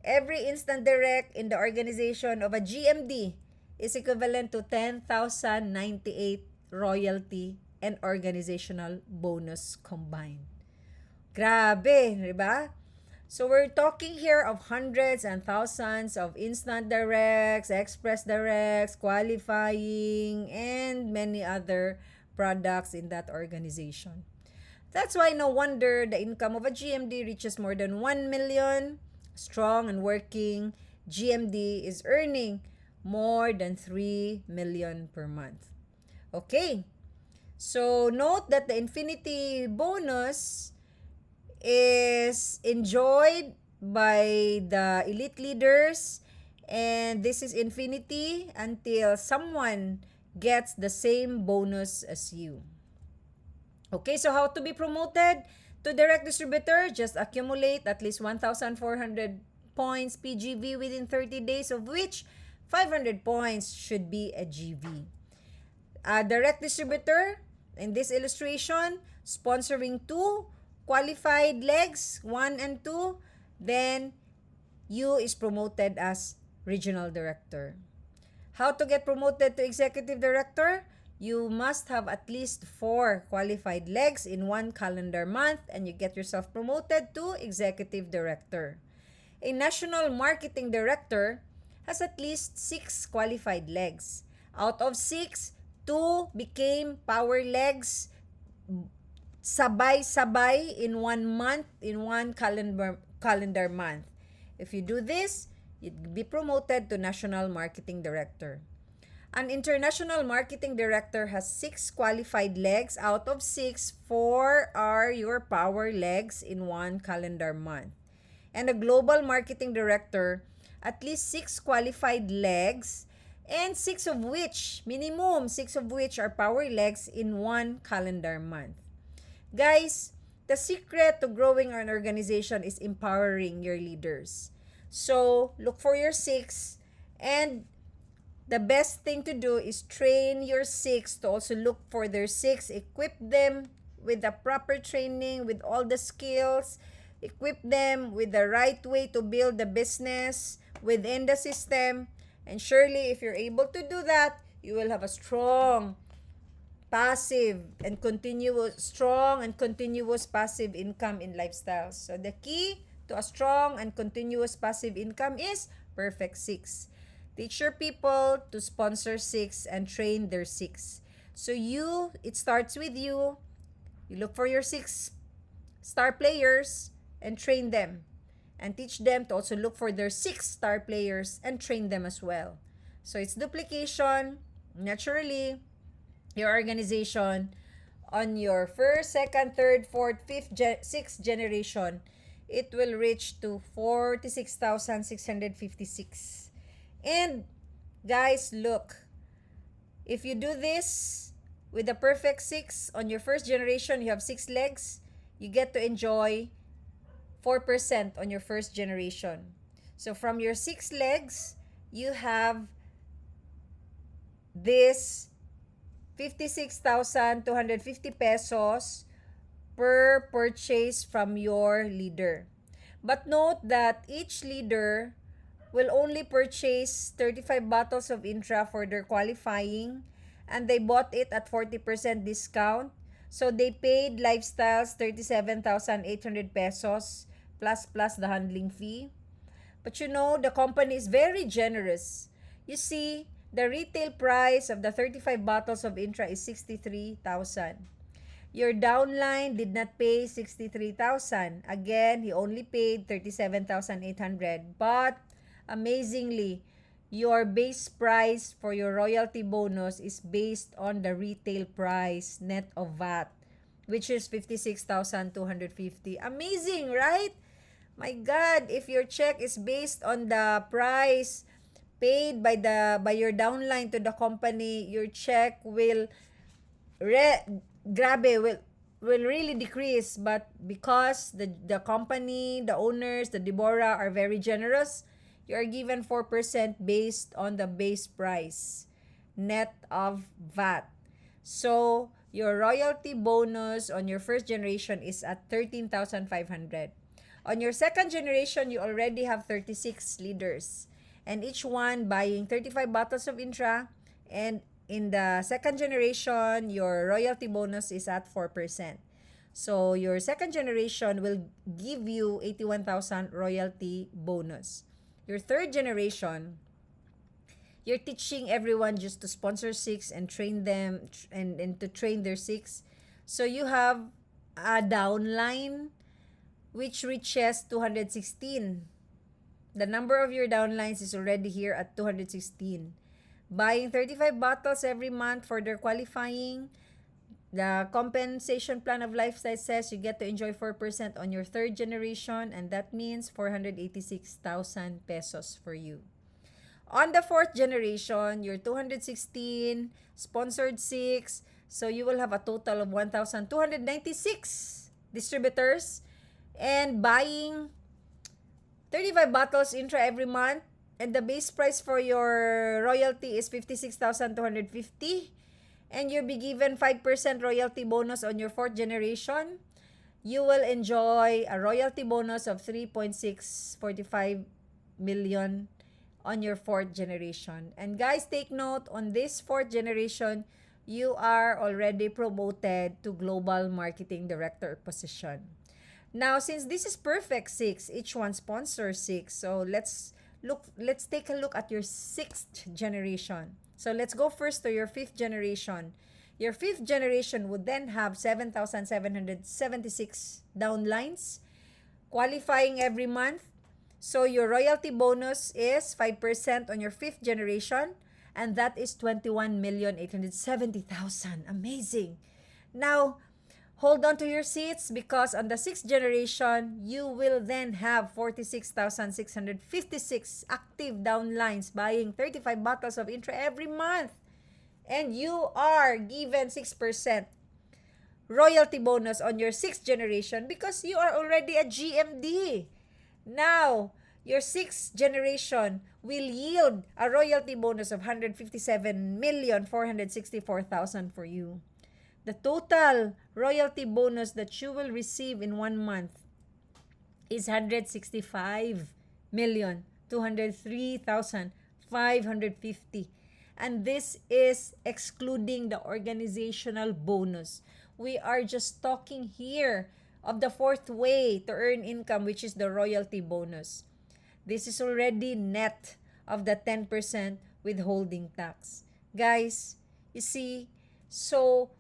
every instant direct in the organization of a GMD is equivalent to 10,098 royalty and organizational bonus combined. Grabe, di ba? So we're talking here of hundreds and thousands of instant directs, express directs, qualifying, and many other products in that organization. That's why no wonder the income of a GMD reaches more than 1 million. Strong and working GMD is earning more than 3 million per month. Okay. So note that the infinity bonus is enjoyed by the elite leaders, and this is infinity until someone gets the same bonus as you. Okay, so how to be promoted to direct distributor? Just accumulate at least 1,400 points PGV within 30 days, of which 500 points should be a GV. Direct distributor, in this illustration, sponsoring 2 qualified legs, 1 and 2, then you is promoted as regional director. How to get promoted to executive director? You must have at least 4 qualified legs in 1 calendar month, and you get yourself promoted to executive director. A national marketing director has at least 6 qualified legs. Out of 6, 2 became power legs sabay-sabay in 1 month, in 1 calendar month. If you do this, you'd be promoted to national marketing director. An international marketing director has 6 qualified legs. Out of 6, 4 are your power legs in 1 calendar month. And a global marketing director, at least 6 qualified legs, and 6 of which, minimum 6 of which are power legs in 1 calendar month. Guys, the secret to growing an organization is empowering your leaders. So, look for your 6, and the best thing to do is train your 6 to also look for their 6, equip them with the proper training, with all the skills, equip them with the right way to build the business within the system, and surely if you're able to do that, you will have a strong passive and continuous passive income in lifestyles. So the key to a strong and continuous passive income is Perfect 6. Teach your people to sponsor 6 and train their 6. So it starts with you. You look for your 6 star players and train them. And teach them to also look for their 6 star players and train them as well. So it's duplication. Naturally, your organization on your first, second, third, fourth, fifth, sixth generation, it will reach to 46,656. And guys, look, if you do this with the perfect 6 on your first generation, you have 6 legs, you get to enjoy 4% on your first generation. So from your 6 legs, you have this 56,250 pesos per purchase from your leader. But note that each leader will only purchase 35 bottles of Intra for their qualifying, and they bought it at 40% discount. So they paid Lifestyles 37,800 pesos plus the handling fee. But the company is very generous. You see, the retail price of the 35 bottles of Intra is 63,000. Your downline did not pay 63,000. Again, he only paid 37,800. But amazingly, your base price for your royalty bonus is based on the retail price net of VAT, which is 56,250. Amazing, right? My God, if your check is based on the price paid by your downline to the company, your check will really decrease. But because the company, the owners, the Deborah are very generous, you are given 4% based on the base price net of VAT. So your royalty bonus on your first generation is at 13,500. On your second generation, you already have 36 leaders, and each one buying 35 bottles of Intra. And in the second generation, your royalty bonus is at 4%. So your second generation will give you 81,000 royalty bonus. Your third generation, you're teaching everyone just to sponsor six and train them and to train their six. So you have a downline which reaches 216. The number of your downlines is already here at 216. Buying 35 bottles every month for their qualifying. The compensation plan of Lifestyle says you get to enjoy 4% on your third generation, and that means 486,000 pesos for you. On the fourth generation, your 216, sponsored 6, so you will have a total of 1,296 distributors and buying 35 bottles Intra every month, and the base price for your royalty is 56,250, and you'll be given 5% royalty bonus on your fourth generation. You will enjoy a royalty bonus of 3.645 million on your fourth generation. And guys, take note, on this fourth generation, you are already promoted to Global Marketing Director position. Now, since this is perfect 6, each one sponsors 6. So let's take a look at your sixth generation. So let's go first to your fifth generation. Your fifth generation would then have 7,776 downlines, qualifying every month. So your royalty bonus is 5% on your fifth generation, and that is 21,870,000. Amazing. Now, hold on to your seats, because on the sixth generation, you will then have 46,656 active downlines buying 35 bottles of Intra every month. And you are given 6% royalty bonus on your sixth generation because you are already a GMD. Now, your sixth generation will yield a royalty bonus of 157,464,000 for you. The total royalty bonus that you will receive in 1 month is 165,203,550. And this is excluding the organizational bonus. We are just talking here of the fourth way to earn income, which is the royalty bonus. This is already net of the 10% withholding tax. Guys, you see, so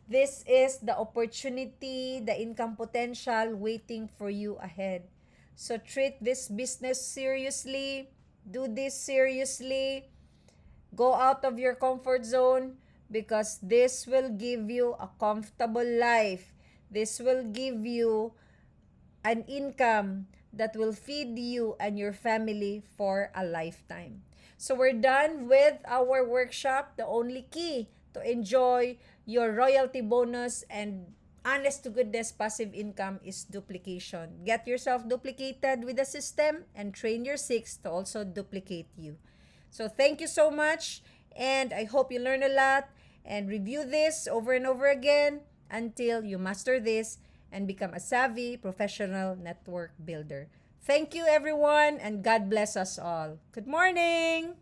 this is the opportunity, the income potential waiting for you ahead. So treat this business seriously. Do this seriously. Go out of your comfort zone, because this will give you a comfortable life. This will give you an income that will feed you and your family for a lifetime. So we're done with our workshop. The only key to enjoy your royalty bonus and honest to goodness passive income is duplication. Get yourself duplicated with the system and train your six to also duplicate you. So thank you so much, and I hope you learn a lot and review this over and over again until you master this and become a savvy professional network builder. Thank you everyone, and God bless us all. Good morning!